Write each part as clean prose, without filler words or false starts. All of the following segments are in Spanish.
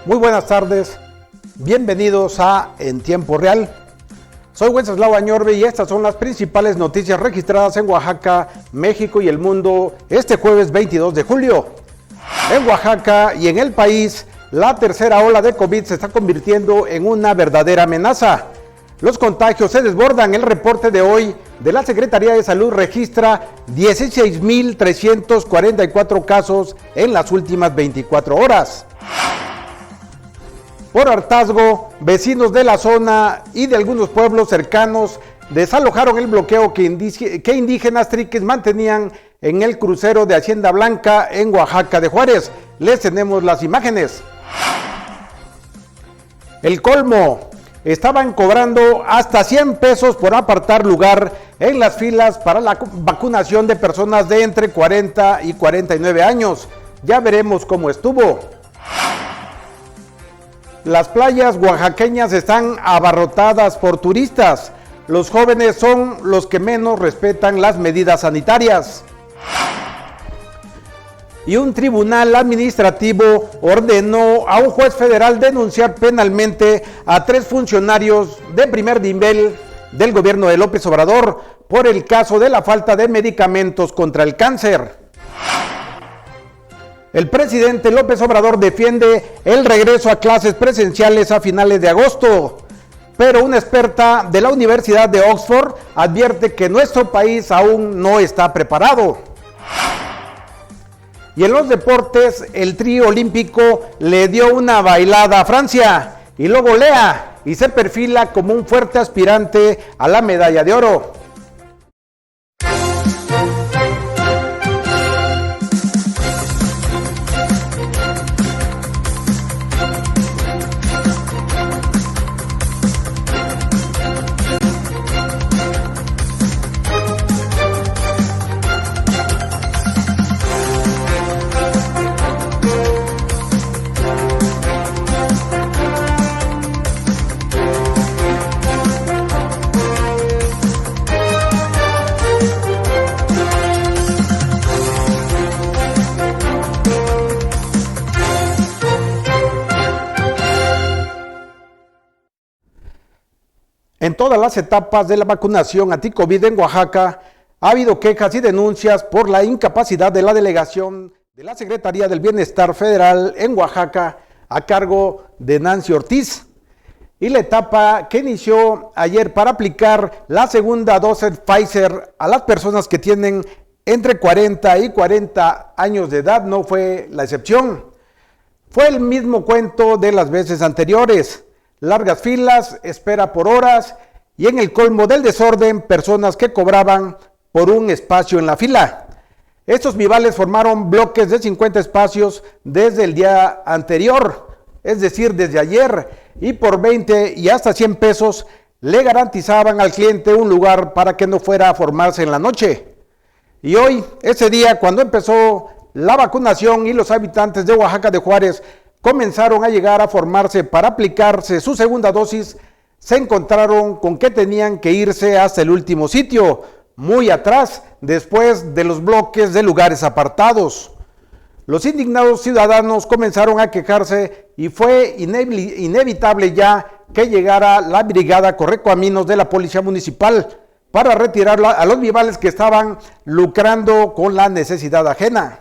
Muy buenas tardes, bienvenidos a En Tiempo Real. Soy Wenceslao Añorbe y estas son las principales noticias registradas en Oaxaca, México y el mundo este jueves 22 de julio. En Oaxaca y en el país, la tercera ola de COVID se está convirtiendo en una verdadera amenaza. Los contagios se desbordan. El reporte de hoy de la Secretaría de Salud registra 16,344 casos en las últimas 24 horas. Por hartazgo, vecinos de la zona y de algunos pueblos cercanos desalojaron el bloqueo que indígenas triques mantenían en el crucero de Hacienda Blanca en Oaxaca de Juárez. Les tenemos las imágenes. El colmo. Estaban cobrando hasta 100 pesos por apartar lugar en las filas para la vacunación de personas de entre 40 y 49 años. Ya veremos cómo estuvo. Las playas oaxaqueñas están abarrotadas por turistas. Los jóvenes son los que menos respetan las medidas sanitarias. Y un tribunal administrativo ordenó a un juez federal denunciar penalmente a 3 funcionarios de primer nivel del gobierno de López Obrador por el caso de la falta de medicamentos contra el cáncer. El presidente López Obrador defiende el regreso a clases presenciales a finales de agosto, pero una experta de la Universidad de Oxford advierte que nuestro país aún no está preparado. Y en los deportes, el trío olímpico le dio una bailada a Francia y lo golea y se perfila como un fuerte aspirante a la medalla de oro. En todas las etapas de la vacunación anti-COVID en Oaxaca, ha habido quejas y denuncias por la incapacidad de la delegación de la Secretaría del Bienestar Federal en Oaxaca a cargo de Nancy Ortiz. Y la etapa que inició ayer para aplicar la segunda dosis Pfizer a las personas que tienen entre 40 y 40 años de edad no fue la excepción. Fue el mismo cuento de las veces anteriores. Largas filas, espera por horas y en el colmo del desorden, personas que cobraban por un espacio en la fila. Estos vivales formaron bloques de 50 espacios desde el día anterior, es decir, desde ayer, y por 20 y hasta 100 pesos le garantizaban al cliente un lugar para que no fuera a formarse en la noche. Y hoy, ese día, cuando empezó la vacunación y los habitantes de Oaxaca de Juárez comenzaron a llegar a formarse para aplicarse su segunda dosis, se encontraron con que tenían que irse hasta el último sitio, muy atrás, después de los bloques de lugares apartados. Los indignados ciudadanos comenzaron a quejarse y fue inevitable ya que llegara la brigada Correcaminos de la Policía Municipal para retirar a los vivales que estaban lucrando con la necesidad ajena.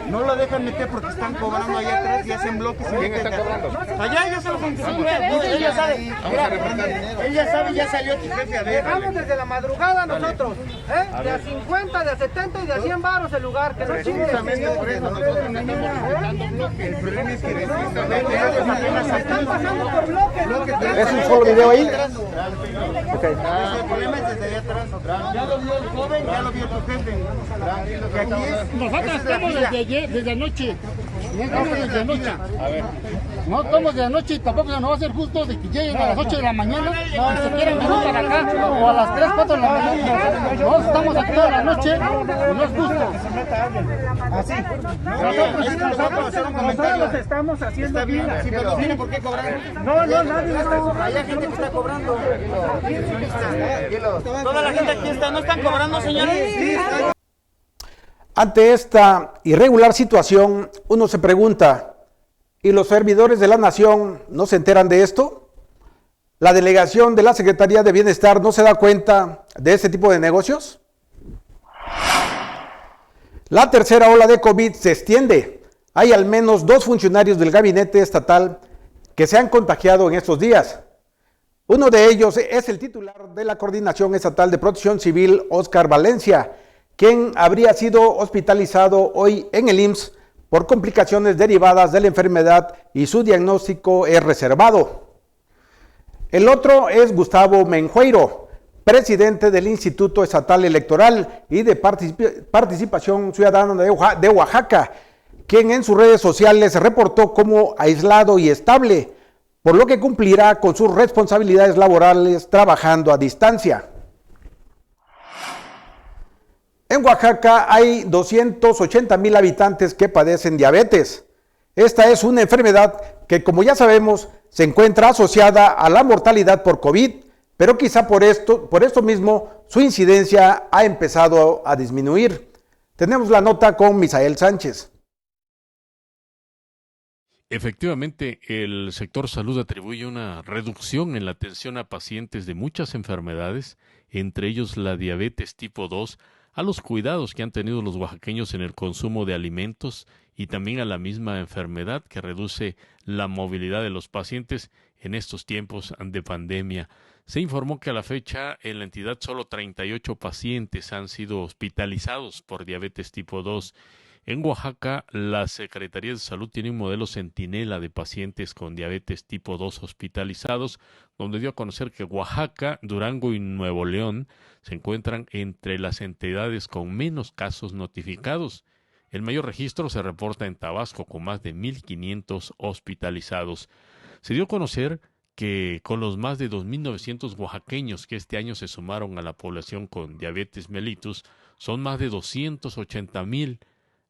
No la dejan meter porque están cobrando allá atrás y hacen bloques. ¿Quién está cobrando? Allá ya se los anticipé. Ella sabe. Ella sabe, ya salió tu jefe a ver. Llegamos desde la madrugada nosotros, de a 50, de a 70 y de a 100 baros el lugar, que no chingue. Precisamente por eso nosotros no estamos quitando bloques. El problema es que Están pasando por bloques. ¿Es un solo video ahí? Okay. El problema es desde allá atrás. Ya lo vio el joven, ya lo vio tu jefe. Que aquí es. Nosotros estamos desde anoche. No estamos desde anoche. No estamos de anoche y tampoco no va a ser justo de que lleguen a las 8 de la mañana y se quieran venir para acá o a las 3, 4 de la mañana. Nosotros estamos aquí toda la noche y no es justo. Así. Nosotros estamos haciendo bien. Sí, pero no tienen por qué cobrar. No, nadie está. Hay gente que está cobrando. Toda la gente aquí está, ¿no están cobrando, señores? Ante esta irregular situación, uno se pregunta, ¿y los servidores de la nación no se enteran de esto? ¿La delegación de la Secretaría de Bienestar no se da cuenta de este tipo de negocios? La tercera ola de COVID se extiende. Hay al menos 2 funcionarios del gabinete estatal que se han contagiado en estos días. Uno de ellos es el titular de la Coordinación Estatal de Protección Civil, Óscar Valencia, quien habría sido hospitalizado hoy en el IMSS por complicaciones derivadas de la enfermedad y su diagnóstico es reservado. El otro es Gustavo Menjueiro, presidente del Instituto Estatal Electoral y de Participación Ciudadana de Oaxaca, quien en sus redes sociales se reportó como aislado y estable, por lo que cumplirá con sus responsabilidades laborales trabajando a distancia. En Oaxaca hay 280,000 habitantes que padecen diabetes. Esta es una enfermedad que, como ya sabemos, se encuentra asociada a la mortalidad por COVID, pero quizá por esto mismo su incidencia ha empezado a disminuir. Tenemos la nota con Misael Sánchez. Efectivamente, el sector salud atribuye una reducción en la atención a pacientes de muchas enfermedades, entre ellos la diabetes tipo 2, a los cuidados que han tenido los oaxaqueños en el consumo de alimentos y también a la misma enfermedad que reduce la movilidad de los pacientes en estos tiempos de pandemia. Se informó que a la fecha en la entidad solo 38 pacientes han sido hospitalizados por diabetes tipo 2. En Oaxaca, la Secretaría de Salud tiene un modelo centinela de pacientes con diabetes tipo 2 hospitalizados, donde dio a conocer que Oaxaca, Durango y Nuevo León se encuentran entre las entidades con menos casos notificados. El mayor registro se reporta en Tabasco, con más de 1,500 hospitalizados. Se dio a conocer que con los más de 2,900 oaxaqueños que este año se sumaron a la población con diabetes mellitus, son más de 280,000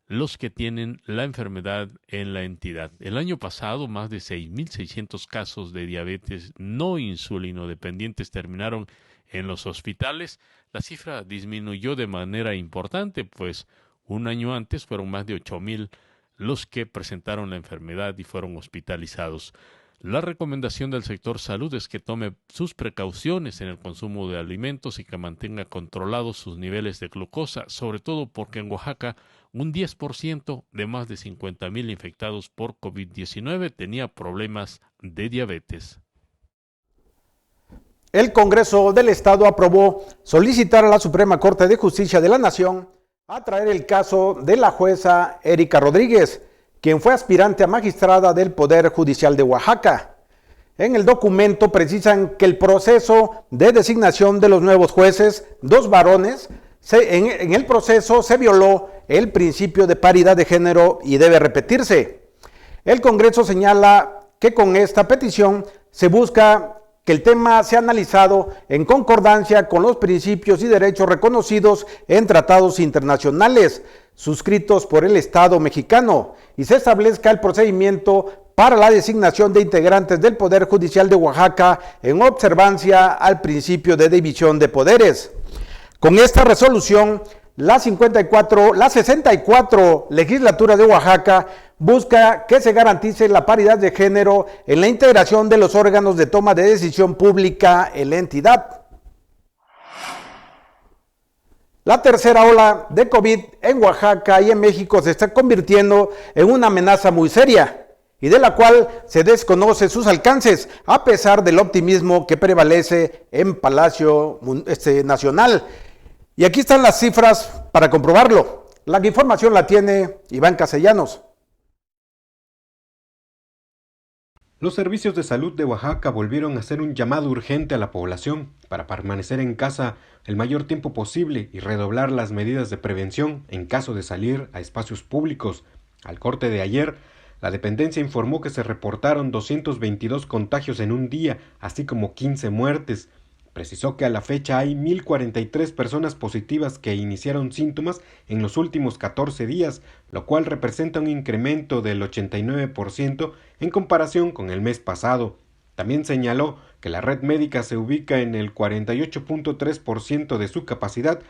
los que tienen la enfermedad en la entidad. El año pasado, más de 6,600 casos de diabetes no insulino dependientes terminaron en los hospitales. La cifra disminuyó de manera importante, pues un año antes fueron más de 8,000 los que presentaron la enfermedad y fueron hospitalizados. La recomendación del sector salud es que tome sus precauciones en el consumo de alimentos y que mantenga controlados sus niveles de glucosa, sobre todo porque en Oaxaca un 10% de más de 50,000 infectados por COVID-19 tenía problemas de diabetes. El Congreso del Estado aprobó solicitar a la Suprema Corte de Justicia de la Nación a traer el caso de la jueza Erika Rodríguez, quien fue aspirante a magistrada del Poder Judicial de Oaxaca. En el documento precisan que el proceso de designación de los nuevos jueces, 2 varones, en el proceso se violó el principio de paridad de género y debe repetirse. El Congreso señala que con esta petición se busca que el tema sea analizado en concordancia con los principios y derechos reconocidos en tratados internacionales suscritos por el Estado mexicano y se establezca el procedimiento para la designación de integrantes del Poder Judicial de Oaxaca en observancia al principio de división de poderes. Con esta resolución, la 64 legislatura de Oaxaca busca que se garantice la paridad de género en la integración de los órganos de toma de decisión pública en la entidad. La tercera ola de COVID en Oaxaca y en México se está convirtiendo en una amenaza muy seria y de la cual se desconoce sus alcances, a pesar del optimismo que prevalece en Palacio Nacional. Y aquí están las cifras para comprobarlo. La información la tiene Iván Castellanos. Los servicios de salud de Oaxaca volvieron a hacer un llamado urgente a la población para permanecer en casa el mayor tiempo posible y redoblar las medidas de prevención en caso de salir a espacios públicos. Al corte de ayer, la dependencia informó que se reportaron 222 contagios en un día, así como 15 muertes. Precisó que a la fecha hay 1,043 personas positivas que iniciaron síntomas en los últimos 14 días, lo cual representa un incremento del 89% en comparación con el mes pasado. También señaló que la red médica se ubica en el 48.3% de su capacidad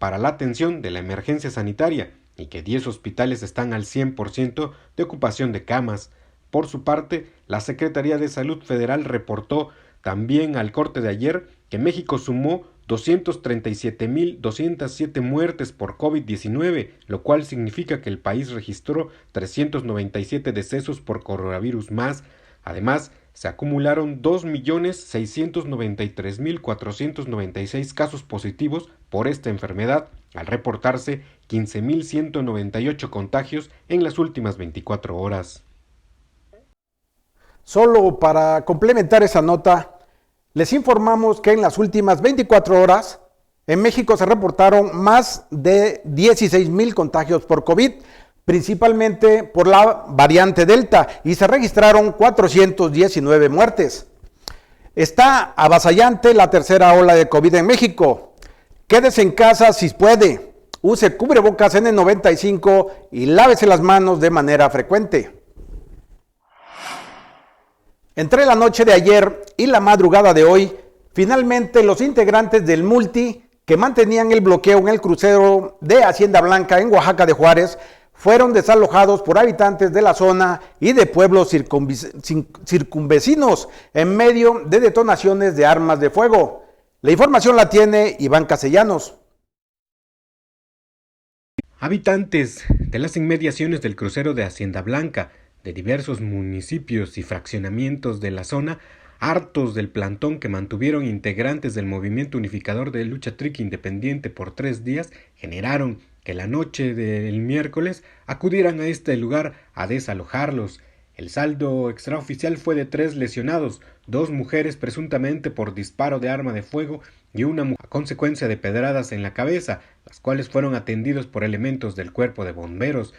para la atención de la emergencia sanitaria y que 10 hospitales están al 100% de ocupación de camas. Por su parte, la Secretaría de Salud Federal reportó también al corte de ayer que México sumó 237.207 muertes por COVID-19, lo cual significa que el país registró 397 decesos por coronavirus más. Además, se acumularon 2.693.496 casos positivos por esta enfermedad, al reportarse 15.198 contagios en las últimas 24 horas. Solo para complementar esa nota, les informamos que en las últimas 24 horas en México se reportaron más de 16,000 contagios por COVID, principalmente por la variante Delta, y se registraron 419 muertes. Está avasallante la tercera ola de COVID en México. Quédese en casa si puede, use cubrebocas N95 y lávese las manos de manera frecuente. Entre la noche de ayer y la madrugada de hoy, finalmente los integrantes del Multi que mantenían el bloqueo en el crucero de Hacienda Blanca en Oaxaca de Juárez fueron desalojados por habitantes de la zona y de pueblos circunvecinos en medio de detonaciones de armas de fuego. La información la tiene Iván Castellanos. Habitantes de las inmediaciones del crucero de Hacienda Blanca, de diversos municipios y fraccionamientos de la zona, hartos del plantón que mantuvieron integrantes del Movimiento Unificador de Lucha Triqui Independiente por 3 días, generaron que la noche del miércoles acudieran a este lugar a desalojarlos. El saldo extraoficial fue de 3 lesionados, 2 mujeres presuntamente por disparo de arma de fuego y una mujer a consecuencia de pedradas en la cabeza, las cuales fueron atendidos por elementos del cuerpo de bomberos.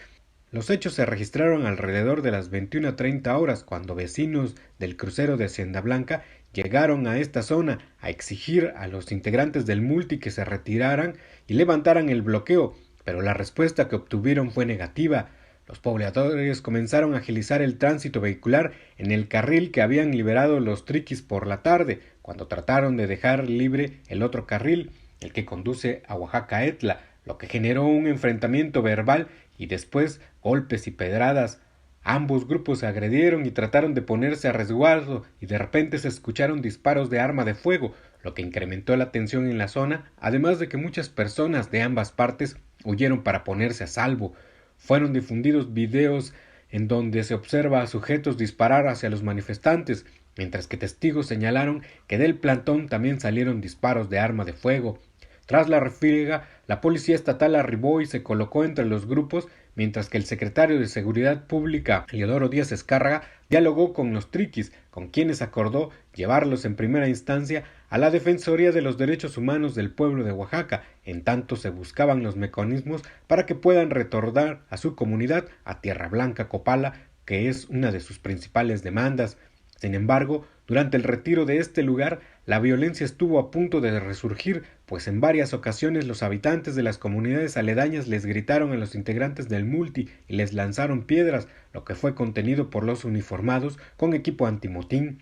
Los hechos se registraron alrededor de las 21:30 horas, cuando vecinos del crucero de Hacienda Blanca llegaron a esta zona a exigir a los integrantes del Multi que se retiraran y levantaran el bloqueo, pero la respuesta que obtuvieron fue negativa. Los pobladores comenzaron a agilizar el tránsito vehicular en el carril que habían liberado los triquis por la tarde, cuando trataron de dejar libre el otro carril, el que conduce a Oaxaca-Etla, lo que generó un enfrentamiento verbal y después golpes y pedradas. Ambos grupos se agredieron y trataron de ponerse a resguardo, y de repente se escucharon disparos de arma de fuego, lo que incrementó la tensión en la zona, además de que muchas personas de ambas partes huyeron para ponerse a salvo. Fueron difundidos videos en donde se observa a sujetos disparar hacia los manifestantes, mientras que testigos señalaron que del plantón también salieron disparos de arma de fuego. Tras la refriega, la policía estatal arribó y se colocó entre los grupos, mientras que el secretario de Seguridad Pública, Eliodoro Díaz Escárraga, dialogó con los triquis, con quienes acordó llevarlos en primera instancia a la Defensoría de los Derechos Humanos del pueblo de Oaxaca, en tanto se buscaban los mecanismos para que puedan retornar a su comunidad, a Tierra Blanca Copala, que es una de sus principales demandas. Sin embargo, durante el retiro de este lugar, la violencia estuvo a punto de resurgir, pues en varias ocasiones los habitantes de las comunidades aledañas les gritaron a los integrantes del Multi y les lanzaron piedras, lo que fue contenido por los uniformados con equipo antimotín.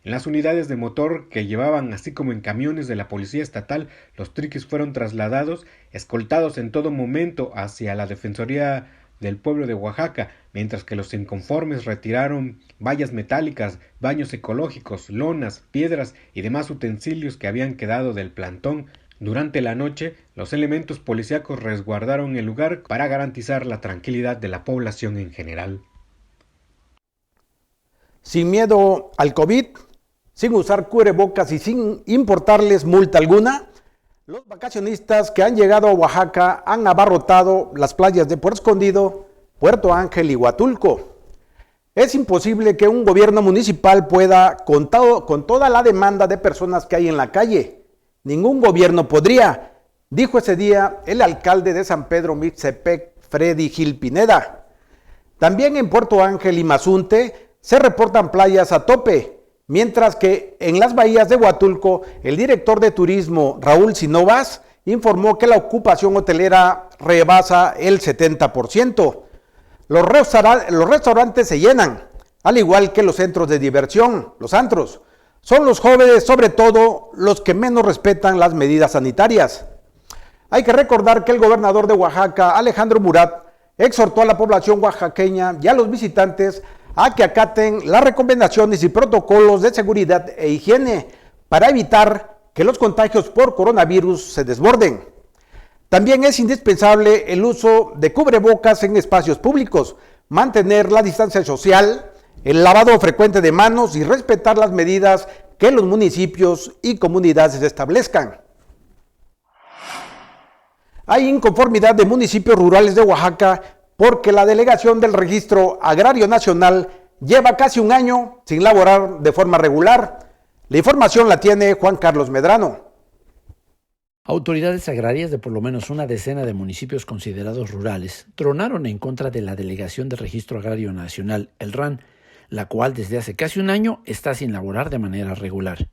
En las unidades de motor que llevaban, así como en camiones de la policía estatal, los triquis fueron trasladados, escoltados en todo momento hacia la Defensoría del pueblo de Oaxaca, mientras que los inconformes retiraron vallas metálicas, baños ecológicos, lonas, piedras y demás utensilios que habían quedado del plantón. Durante la noche, los elementos policíacos resguardaron el lugar para garantizar la tranquilidad de la población en general. Sin miedo al COVID, sin usar cubrebocas y sin importarles multa alguna, los vacacionistas que han llegado a Oaxaca han abarrotado las playas de Puerto Escondido, Puerto Ángel y Huatulco. Es imposible que un gobierno municipal pueda con toda la demanda de personas que hay en la calle. Ningún gobierno podría, dijo ese día el alcalde de San Pedro Mixtepec, Freddy Gil Pineda. También en Puerto Ángel y Mazunte se reportan playas a tope, mientras que en las bahías de Huatulco, el director de turismo Raúl Sinovas informó que la ocupación hotelera rebasa el 70%. Los restaurantes se llenan, al igual que los centros de diversión, los antros. Son los jóvenes, sobre todo, los que menos respetan las medidas sanitarias. Hay que recordar que el gobernador de Oaxaca, Alejandro Murat, exhortó a la población oaxaqueña y a los visitantes a que acaten las recomendaciones y protocolos de seguridad e higiene para evitar que los contagios por coronavirus se desborden. También es indispensable el uso de cubrebocas en espacios públicos, mantener la distancia social, el lavado frecuente de manos y respetar las medidas que los municipios y comunidades establezcan. Hay inconformidad de municipios rurales de Oaxaca porque la delegación del Registro Agrario Nacional lleva casi un año sin laborar de forma regular. La información la tiene Juan Carlos Medrano. Autoridades agrarias de por lo menos una decena de municipios considerados rurales tronaron en contra de la delegación del Registro Agrario Nacional, el RAN, la cual desde hace casi un año está sin laborar de manera regular.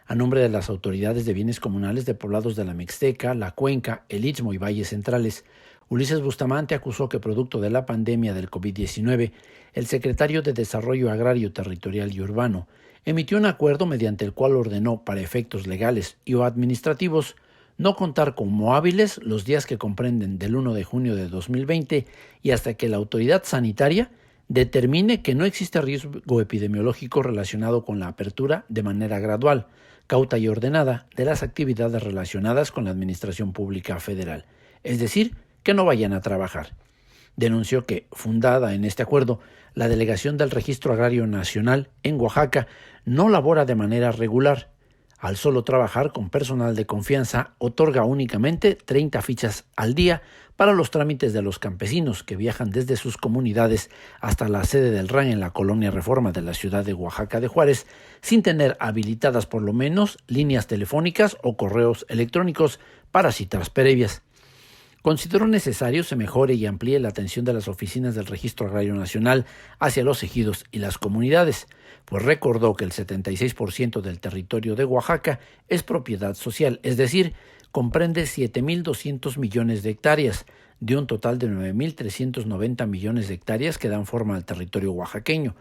A nombre de las autoridades de bienes comunales de poblados de la Mixteca, la Cuenca, el Istmo y Valles Centrales, Ulises Bustamante acusó que producto de la pandemia del COVID-19, el secretario de Desarrollo Agrario, Territorial y Urbano emitió un acuerdo mediante el cual ordenó, para efectos legales y o administrativos, no contar como hábiles los días que comprenden del 1 de junio de 2020 y hasta que la autoridad sanitaria determine que no existe riesgo epidemiológico relacionado con la apertura de manera gradual, cauta y ordenada de las actividades relacionadas con la administración pública federal, es decir, que no vayan a trabajar. Denunció que, fundada en este acuerdo, la delegación del Registro Agrario Nacional en Oaxaca no labora de manera regular. Al solo trabajar con personal de confianza, otorga únicamente 30 fichas al día para los trámites de los campesinos que viajan desde sus comunidades hasta la sede del RAN en la colonia Reforma de la ciudad de Oaxaca de Juárez, sin tener habilitadas por lo menos líneas telefónicas o correos electrónicos para citas previas. Consideró necesario se mejore y amplíe la atención de las oficinas del Registro Agrario Nacional hacia los ejidos y las comunidades, pues recordó que el 76% del territorio de Oaxaca es propiedad social, es decir, comprende 7.200 millones de hectáreas, de un total de 9.390 millones de hectáreas que dan forma al territorio oaxaqueño,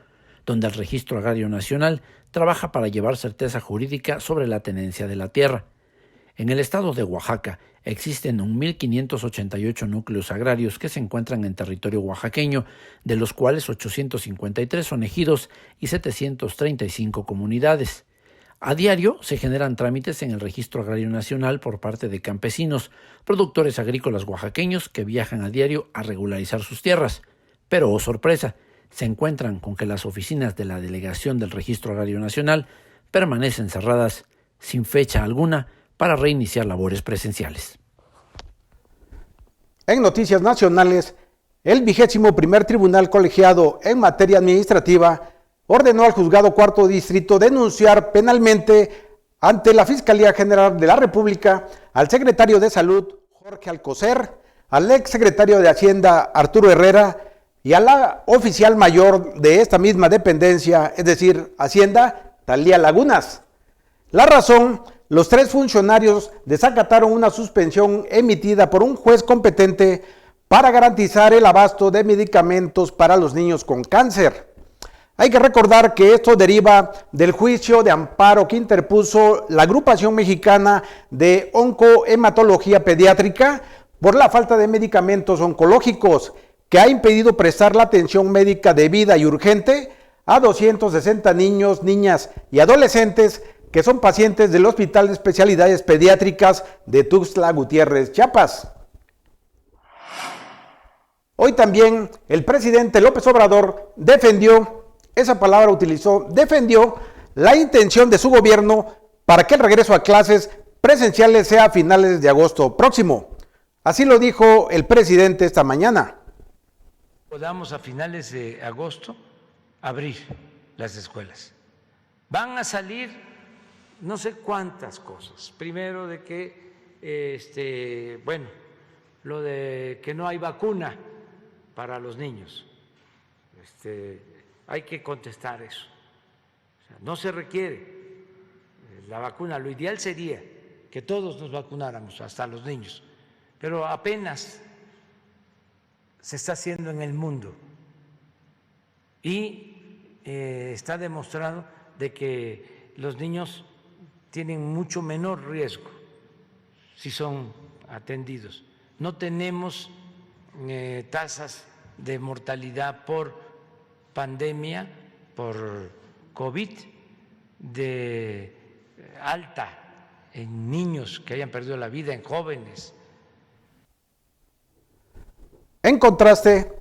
donde el Registro Agrario Nacional trabaja para llevar certeza jurídica sobre la tenencia de la tierra. En el estado de Oaxaca existen 1.588 núcleos agrarios que se encuentran en territorio oaxaqueño, de los cuales 853 son ejidos y 735 comunidades. A diario se generan trámites en el Registro Agrario Nacional por parte de campesinos, productores agrícolas oaxaqueños que viajan a diario a regularizar sus tierras. Pero, oh sorpresa, se encuentran con que las oficinas de la delegación del Registro Agrario Nacional permanecen cerradas sin fecha alguna para reiniciar labores presenciales. En noticias nacionales, el 21º Tribunal Colegiado en materia administrativa ordenó al Juzgado Cuarto Distrito denunciar penalmente ante la Fiscalía General de la República al secretario de Salud, Jorge Alcocer, al exsecretario de Hacienda, Arturo Herrera, y a la oficial mayor de esta misma dependencia, es decir, Hacienda, Talía Lagunas. La razón: los tres funcionarios desacataron una suspensión emitida por un juez competente para garantizar el abasto de medicamentos para los niños con cáncer. Hay que recordar que esto deriva del juicio de amparo que interpuso la Agrupación Mexicana de Oncohematología Pediátrica por la falta de medicamentos oncológicos, que ha impedido prestar la atención médica debida y urgente a 260 niños, niñas y adolescentes que son pacientes del Hospital de Especialidades Pediátricas de Tuxtla Gutiérrez, Chiapas. Hoy también el presidente López Obrador defendió la intención de su gobierno para que el regreso a clases presenciales sea a finales de agosto próximo. Así lo dijo el presidente esta mañana. Podamos a finales de agosto abrir las escuelas. Van a salir no sé cuántas cosas. Primero de que, lo de que no hay vacuna para los niños. Hay que contestar eso. O sea, no se requiere la vacuna. Lo ideal sería que todos nos vacunáramos, hasta los niños. Pero apenas se está haciendo en el mundo y está demostrado de que los niños tienen mucho menor riesgo si son atendidos. No tenemos tasas de mortalidad por pandemia, por COVID, de alta en niños que hayan perdido la vida, en jóvenes. En contraste,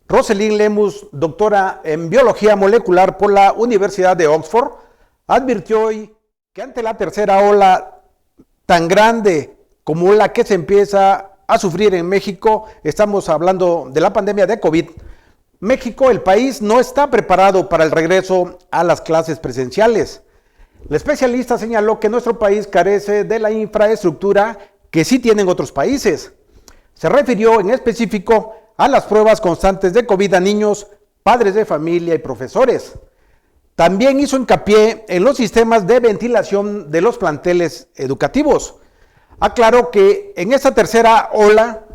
Rosalind Lemus, doctora en biología molecular por la Universidad de Oxford, advirtió hoy que ante la tercera ola tan grande como la que se empieza a sufrir en México, estamos hablando de la pandemia de COVID, México, el país, no está preparado para el regreso a las clases presenciales. La especialista señaló que nuestro país carece de la infraestructura que sí tienen otros países. Se refirió en específico a las pruebas constantes de COVID a niños, padres de familia y profesores. También hizo hincapié en los sistemas de ventilación de los planteles educativos. Aclaró que en esta tercera ola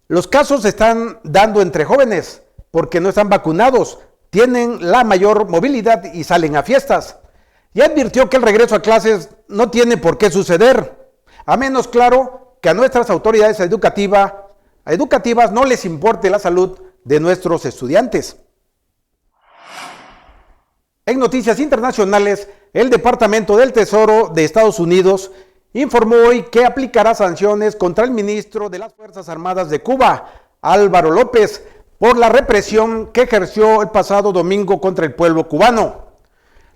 los casos se están dando entre jóvenes porque no están vacunados, tienen la mayor movilidad y salen a fiestas. Y advirtió que el regreso a clases no tiene por qué suceder, a menos claro que a nuestras autoridades educativas no les importe la salud de nuestros estudiantes. En noticias internacionales, el Departamento del Tesoro de Estados Unidos informó hoy que aplicará sanciones contra el ministro de las Fuerzas Armadas de Cuba, Álvaro López, por la represión que ejerció el pasado domingo contra el pueblo cubano.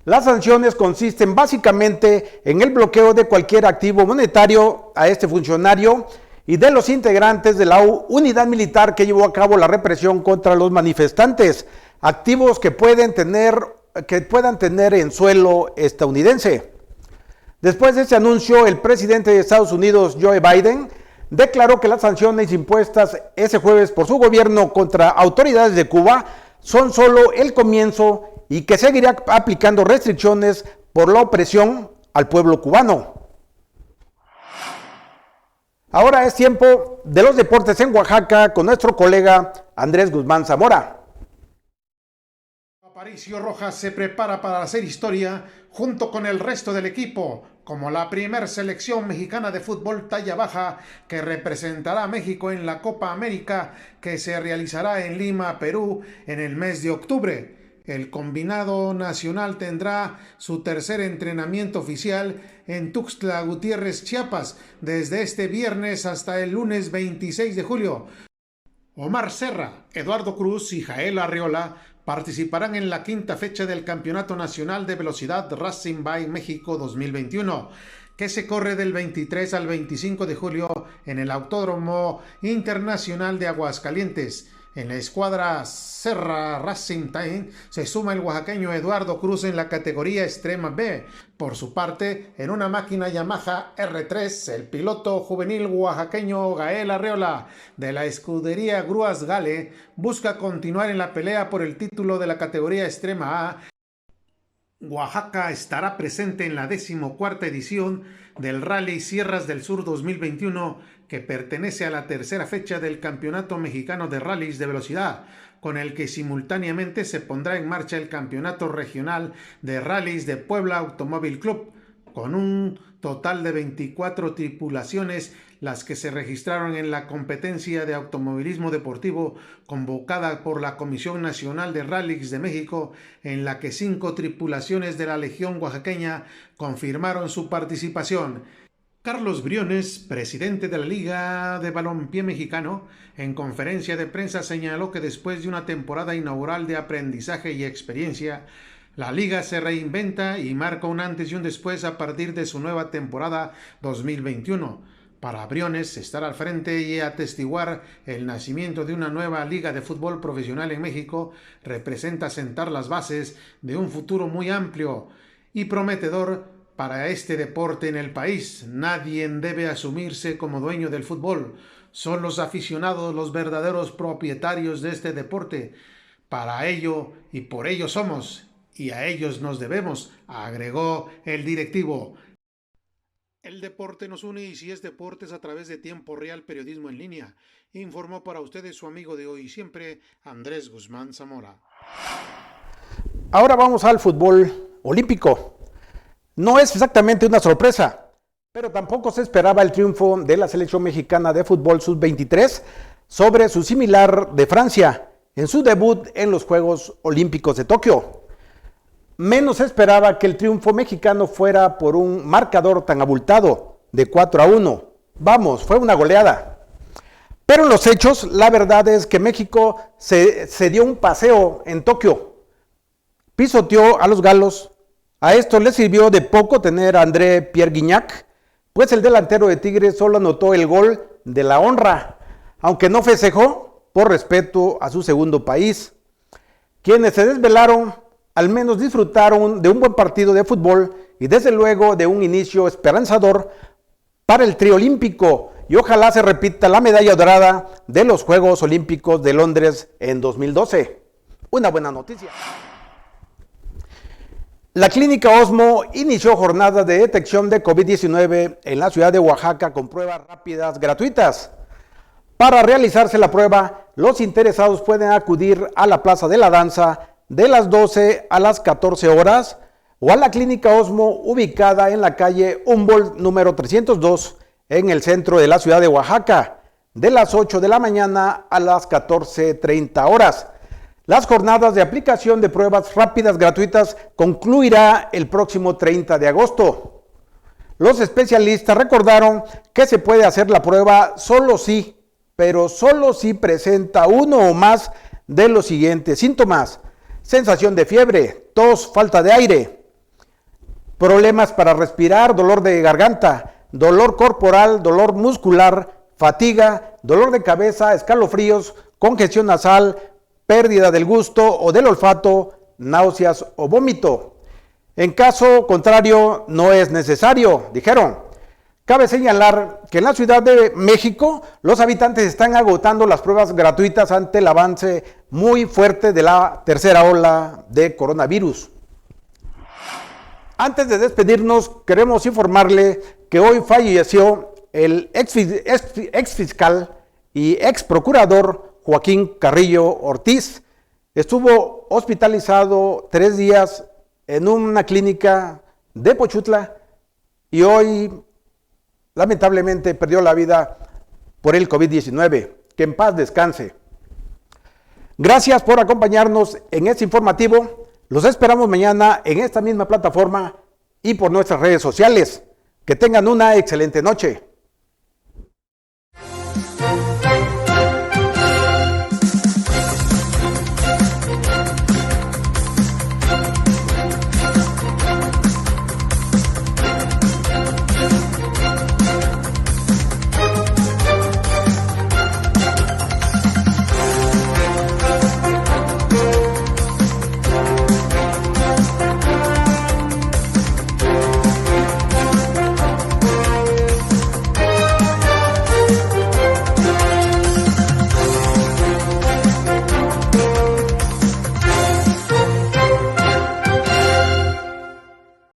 Las sanciones consisten básicamente en el bloqueo de cualquier activo monetario a este funcionario y de los integrantes de la unidad militar que llevó a cabo la represión contra los manifestantes, activos que puedan tener en suelo estadounidense. Después de este anuncio, el presidente de Estados Unidos, Joe Biden, declaró que las sanciones impuestas ese jueves por su gobierno contra autoridades de Cuba son solo el comienzo y que seguirá aplicando restricciones por la opresión al pueblo cubano. Ahora es tiempo de los deportes en Oaxaca con nuestro colega Andrés Guzmán Zamora. Aparicio Rojas se prepara para hacer historia junto con el resto del equipo, como la primer selección mexicana de fútbol talla baja que representará a México en la Copa América que se realizará en Lima, Perú, en el mes de octubre. El combinado nacional tendrá su tercer entrenamiento oficial en Tuxtla Gutiérrez, Chiapas, desde este viernes hasta el lunes 26 de julio. Omar Serra, Eduardo Cruz y Jael Arriola participarán en la quinta fecha del Campeonato Nacional de Velocidad Racing by México 2021, que se corre del 23 al 25 de julio en el Autódromo Internacional de Aguascalientes. En la escuadra Serra Racing Time se suma el oaxaqueño Eduardo Cruz en la categoría Extrema B. Por su parte, en una máquina Yamaha R3, el piloto juvenil oaxaqueño Gael Arreola de la escudería Grúas Gale busca continuar en la pelea por el título de la categoría Extrema A. Oaxaca estará presente en la 14ª edición del Rally Sierras del Sur 2021, que pertenece a la tercera fecha del Campeonato Mexicano de Rallys de Velocidad, con el que simultáneamente se pondrá en marcha el Campeonato Regional de Rallys de Puebla Automóvil Club, con un total de 24 tripulaciones las que se registraron en la competencia de automovilismo deportivo convocada por la Comisión Nacional de Rallys de México, en la que 5 tripulaciones de la Legión Oaxaqueña confirmaron su participación. Carlos Briones, presidente de la Liga de Balompié Mexicano, en conferencia de prensa señaló que después de una temporada inaugural de aprendizaje y experiencia, la liga se reinventa y marca un antes y un después a partir de su nueva temporada 2021. Para Briones, estar al frente y atestiguar el nacimiento de una nueva liga de fútbol profesional en México representa sentar las bases de un futuro muy amplio y prometedor para este deporte en el país. Nadie debe asumirse como dueño del fútbol. Son los aficionados los verdaderos propietarios de este deporte. Para ello y por ello somos, y a ellos nos debemos, agregó el directivo. El deporte nos une y si es deporte es a través de Tiempo Real Periodismo en Línea. Informó para ustedes su amigo de hoy y siempre, Andrés Guzmán Zamora. Ahora vamos al fútbol olímpico. No es exactamente una sorpresa, Pero tampoco se esperaba el triunfo de la selección mexicana de fútbol sub-23 sobre su similar de Francia en su debut en los Juegos Olímpicos de Tokio. Menos se esperaba que el triunfo mexicano fuera por un marcador tan abultado de 4-1. Vamos, fue una goleada. Pero en los hechos, la verdad es que México se dio un paseo en Tokio. Pisoteó a los galos. A esto le sirvió de poco tener a André Pierre Gignac, pues el delantero de Tigres solo anotó el gol de la honra, aunque no festejó por respeto a su segundo país. Quienes se desvelaron al menos disfrutaron de un buen partido de fútbol y desde luego de un inicio esperanzador para el trío olímpico, y ojalá se repita la medalla dorada de los Juegos Olímpicos de Londres en 2012. Una buena noticia. La clínica Osmo inició jornadas de detección de COVID-19 en la ciudad de Oaxaca con pruebas rápidas gratuitas. Para realizarse la prueba, los interesados pueden acudir a la Plaza de la Danza de las 12 a las 14 horas o a la clínica Osmo ubicada en la calle Humboldt número 302 en el centro de la ciudad de Oaxaca de las 8 de la mañana a las 14:30 horas. Las jornadas de aplicación de pruebas rápidas gratuitas concluirá el próximo 30 de agosto. Los especialistas recordaron que se puede hacer la prueba solo si, pero solo si presenta uno o más de los siguientes síntomas: sensación de fiebre, tos, falta de aire, problemas para respirar, dolor de garganta, dolor corporal, dolor muscular, fatiga, dolor de cabeza, escalofríos, congestión nasal, pérdida del gusto o del olfato, náuseas o vómito. En caso contrario, no es necesario, dijeron. Cabe señalar que en la Ciudad de México los habitantes están agotando las pruebas gratuitas ante el avance muy fuerte de la tercera ola de coronavirus. Antes de despedirnos, queremos informarle que hoy falleció el ex fiscal y ex procurador Joaquín Carrillo Ortiz. Estuvo hospitalizado 3 días en una clínica de Pochutla y hoy lamentablemente perdió la vida por el COVID-19. Que en paz descanse. Gracias por acompañarnos en este informativo. Los esperamos mañana en esta misma plataforma y por nuestras redes sociales. Que tengan una excelente noche.